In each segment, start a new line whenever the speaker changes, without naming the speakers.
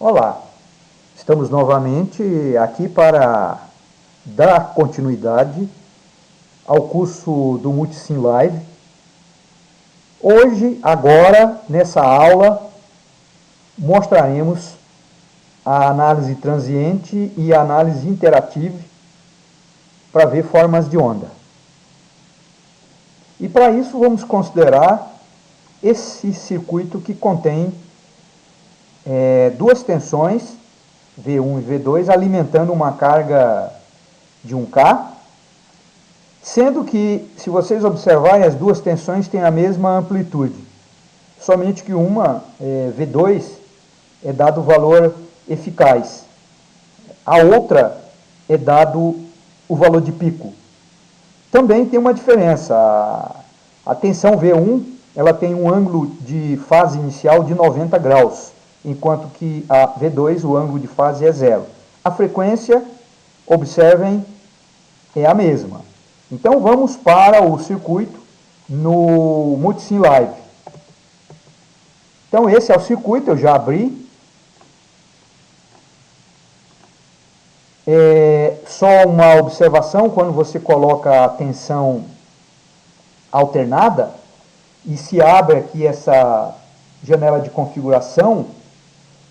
Olá, estamos novamente aqui para dar continuidade ao curso do Multisim Live. Hoje, agora, nessa aula, mostraremos a análise transiente e a análise interativa para ver formas de onda. E para isso vamos considerar esse circuito que contém duas tensões, V1 e V2, alimentando uma carga de 1K, sendo que, se vocês observarem, as duas tensões têm a mesma amplitude, somente que uma, V2, é dado o valor eficaz, a outra é dado o valor de pico. Também tem uma diferença, a tensão V1 ela tem um ângulo de fase inicial de 90 graus, enquanto que a V2 o ângulo de fase é zero. A frequência, observem, é a mesma. Então vamos para o circuito no Multisim Live. Então esse é o circuito, eu já abri. Só uma observação, quando você coloca a tensão alternada e se abre aqui essa janela de configuração,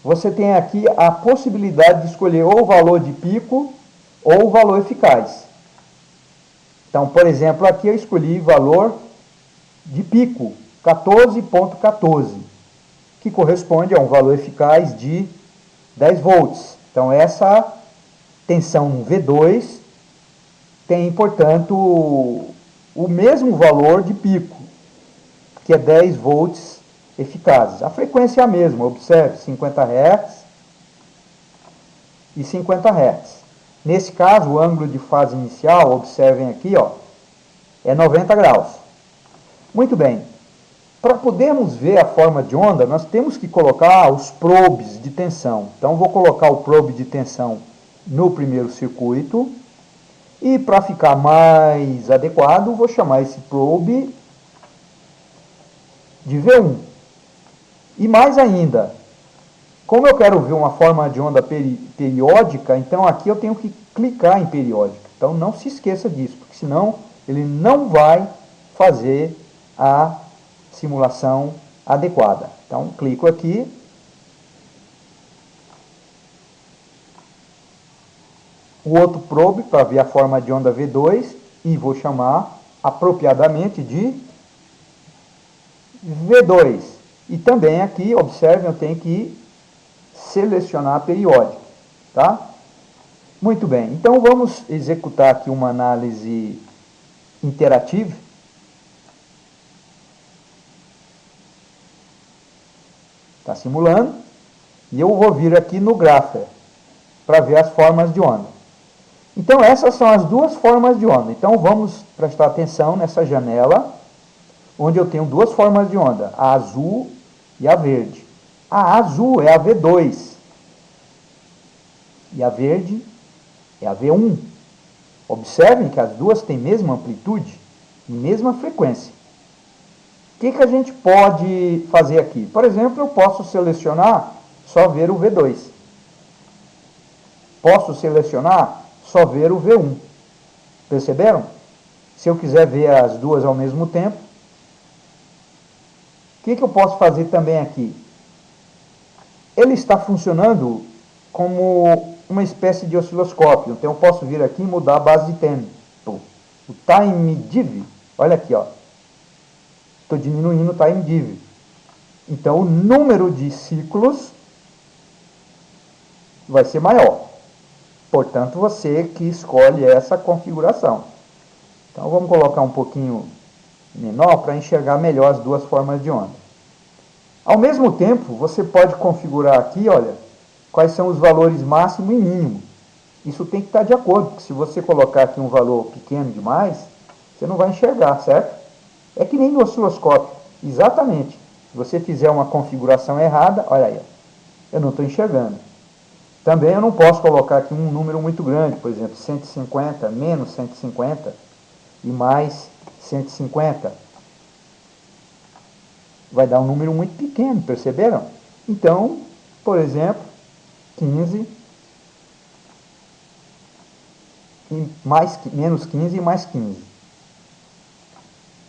você tem aqui a possibilidade de escolher ou o valor de pico ou o valor eficaz. Então, por exemplo, aqui eu escolhi valor de pico, 14.14, que corresponde a um valor eficaz de 10 volts. Então, essa tensão V2 tem, portanto, o mesmo valor de pico, que é 10 volts eficazes. A frequência é a mesma, observe, 50 Hz e 50 Hz. Nesse caso, o ângulo de fase inicial, observem aqui, ó, é 90 graus. Muito bem. Para podermos ver a forma de onda, nós temos que colocar os probes de tensão. Então, vou colocar o probe de tensão no primeiro circuito. E para ficar mais adequado, vou chamar esse probe de V1. E mais ainda, como eu quero ver uma forma de onda periódica, então aqui eu tenho que clicar em periódica. Então não se esqueça disso, porque senão ele não vai fazer a simulação adequada. Então clico aqui. O outro probe para ver a forma de onda V2 e vou chamar apropriadamente de V2. E também aqui, observem, eu tenho que selecionar a periódica, tá? Muito bem, então vamos executar aqui uma análise interativa. Está simulando. E eu vou vir aqui no Grapher para ver as formas de onda. Então essas são as duas formas de onda. Então vamos prestar atenção nessa janela, onde eu tenho duas formas de onda, a azul e a verde. A azul é a V2 e a verde é a V1. Observem que as duas têm mesma amplitude e mesma frequência. O que a gente pode fazer aqui? Por exemplo, eu posso selecionar só ver o V2. Posso selecionar só ver o V1. Perceberam? Se eu quiser ver as duas ao mesmo tempo, o que eu posso fazer também aqui? Ele está funcionando como uma espécie de osciloscópio. Então eu posso vir aqui e mudar a base de tempo. O time div, olha aqui, ó. Estou diminuindo o time div. Então o número de ciclos vai ser maior. Portanto, você que escolhe essa configuração. Então vamos colocar um pouquinho menor para enxergar melhor as duas formas de onda. Ao mesmo tempo, você pode configurar aqui, olha, quais são os valores máximo e mínimo. Isso tem que estar de acordo, porque se você colocar aqui um valor pequeno demais, você não vai enxergar, certo? É que nem no osciloscópio, exatamente. Se você fizer uma configuração errada, olha aí, eu não estou enxergando. Também eu não posso colocar aqui um número muito grande, por exemplo, 150, menos 150 e mais 150. Vai dar um número muito pequeno, perceberam? Então, por exemplo, 15, menos 15 e mais 15.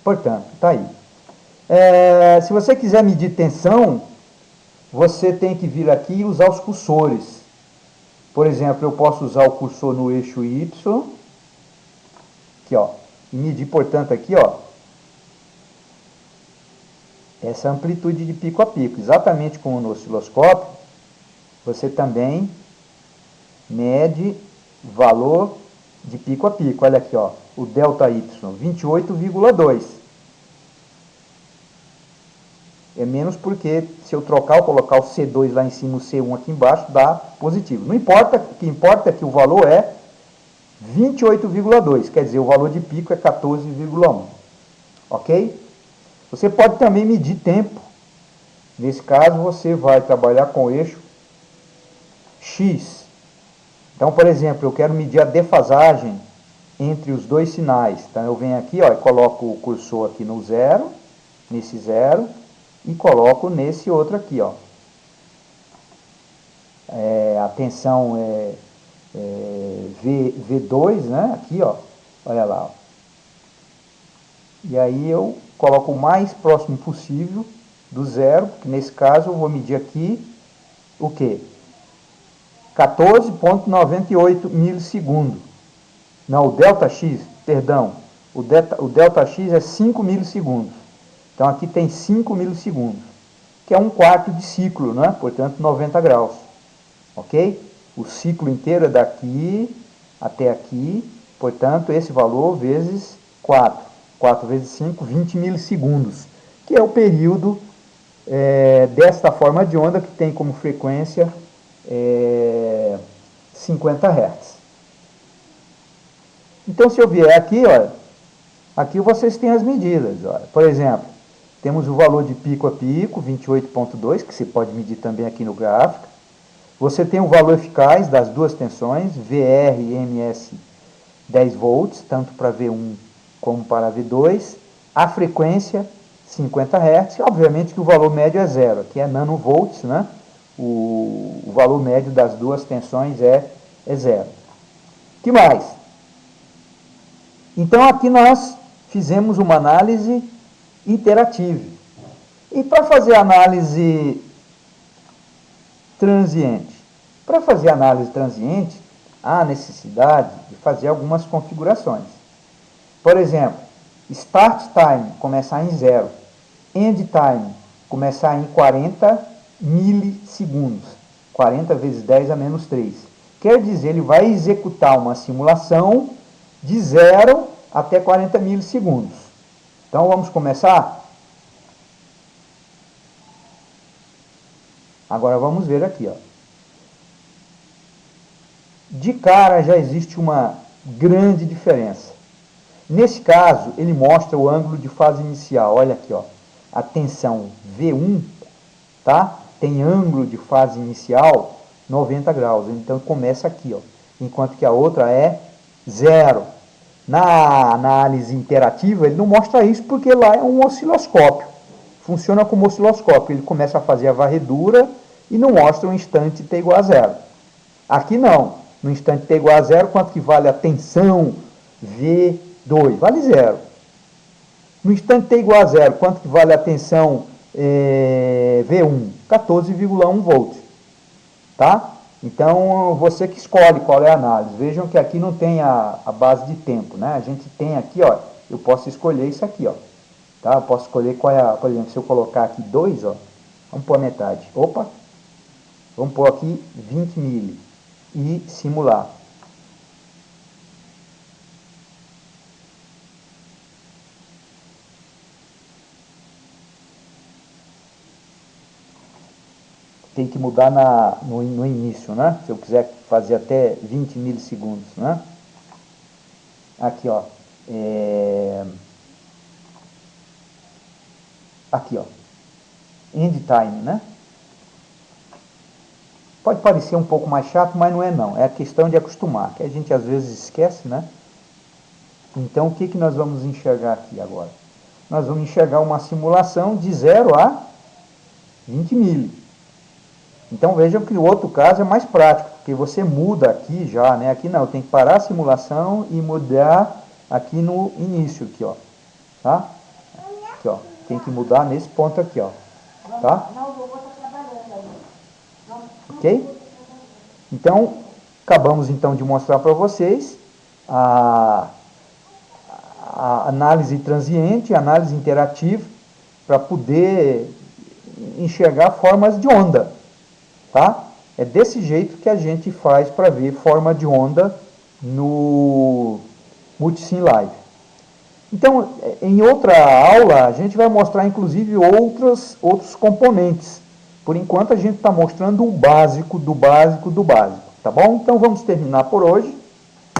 Portanto, está aí. Se você quiser medir tensão, você tem que vir aqui e usar os cursores. Por exemplo, eu posso usar o cursor no eixo Y, aqui, ó, e medir, portanto, aqui, ó, essa amplitude de pico a pico. Exatamente como no osciloscópio, você também mede valor de pico a pico. Olha aqui, ó, o ΔY, 28,2. É menos porque se eu trocar ou colocar o C2 lá em cima, o C1 aqui embaixo, dá positivo. Não importa, o que importa é que o valor é 28,2, quer dizer, o valor de pico é 14,1. Ok? Você pode também medir tempo. Nesse caso, você vai trabalhar com o eixo X. Então, por exemplo, eu quero medir a defasagem entre os dois sinais. Então, eu venho aqui, ó, e coloco o cursor aqui no zero, nesse zero, e coloco nesse outro aqui, ó. A tensão é V2, né? Aqui, ó. Olha lá, ó. E aí eu coloco o mais próximo possível do zero, que nesse caso eu vou medir aqui o quê? 14,98 milissegundos. Não, o ΔX, perdão, o ΔX é 5 milissegundos. Então aqui tem 5 milissegundos, que é um quarto de ciclo, né? Portanto 90 graus. Ok? O ciclo inteiro é daqui até aqui, portanto esse valor vezes 4. 4 vezes 5, 20 milissegundos, que é o período desta forma de onda que tem como frequência 50 Hz. Então, se eu vier aqui, olha, aqui vocês têm as medidas. Olha. Por exemplo, temos o valor de pico a pico, 28,2, que você pode medir também aqui no gráfico. Você tem o valor eficaz das duas tensões, VR e MS 10 volts, tanto para V1 como para V2. A frequência, 50 Hz. Obviamente que o valor médio é zero, aqui é nanovolts, né? O valor médio das duas tensões é zero. O que mais? Então aqui nós fizemos uma análise interativa. E para fazer análise transiente? Para fazer análise transiente, há necessidade de fazer algumas configurações. Por exemplo, start time começar em 0, end time começar em 40 milissegundos, 40 vezes 10 a menos 3. Quer dizer, ele vai executar uma simulação de 0 até 40 milissegundos. Então vamos começar? Agora vamos ver aqui, ó. De cara já existe uma grande diferença. Nesse caso, ele mostra o ângulo de fase inicial. Olha aqui, ó. A tensão V1, tá? Tem ângulo de fase inicial 90 graus. Então começa aqui, ó. Enquanto que a outra é 0. Na análise interativa, ele não mostra isso porque lá é um osciloscópio. Funciona como osciloscópio. Ele começa a fazer a varredura e não mostra um instante t igual a 0. Aqui não. No instante t igual a 0, quanto que vale a tensão V2? Vale 0. No instante t igual a 0, quanto que vale a tensão V1? 14,1 volts. Tá? Então, você que escolhe qual é a análise. Vejam que aqui não tem a base de tempo, né? A gente tem aqui, ó, eu posso escolher isso aqui, ó. Tá? Eu posso escolher qual é a, por exemplo, se eu colocar aqui 2, ó, vamos pôr a metade. Opa! Vamos pôr aqui 20 mili e simular. Tem que mudar no início, né? Se eu quiser fazer até 20 milissegundos, né? Aqui, ó. Aqui, ó. End time, né? Pode parecer um pouco mais chato, mas não é não. É a questão de acostumar, que a gente às vezes esquece, né? Então, o que nós vamos enxergar aqui agora? Nós vamos enxergar uma simulação de 0 a 20 mili. Então vejam que o outro caso é mais prático, porque você muda aqui já, né? Aqui não, tem que parar a simulação e mudar aqui no início, aqui, ó. Tá? Aqui, ó. Tem que mudar nesse ponto aqui, ó. Tá? Ok? Então, acabamos então de mostrar para vocês a análise transiente, a análise interativa, para poder enxergar formas de onda. Tá? É desse jeito que a gente faz para ver forma de onda no Multisim Live. Então, em outra aula, a gente vai mostrar inclusive outros componentes. Por enquanto, a gente está mostrando o básico do básico do básico. Tá bom? Então, vamos terminar por hoje.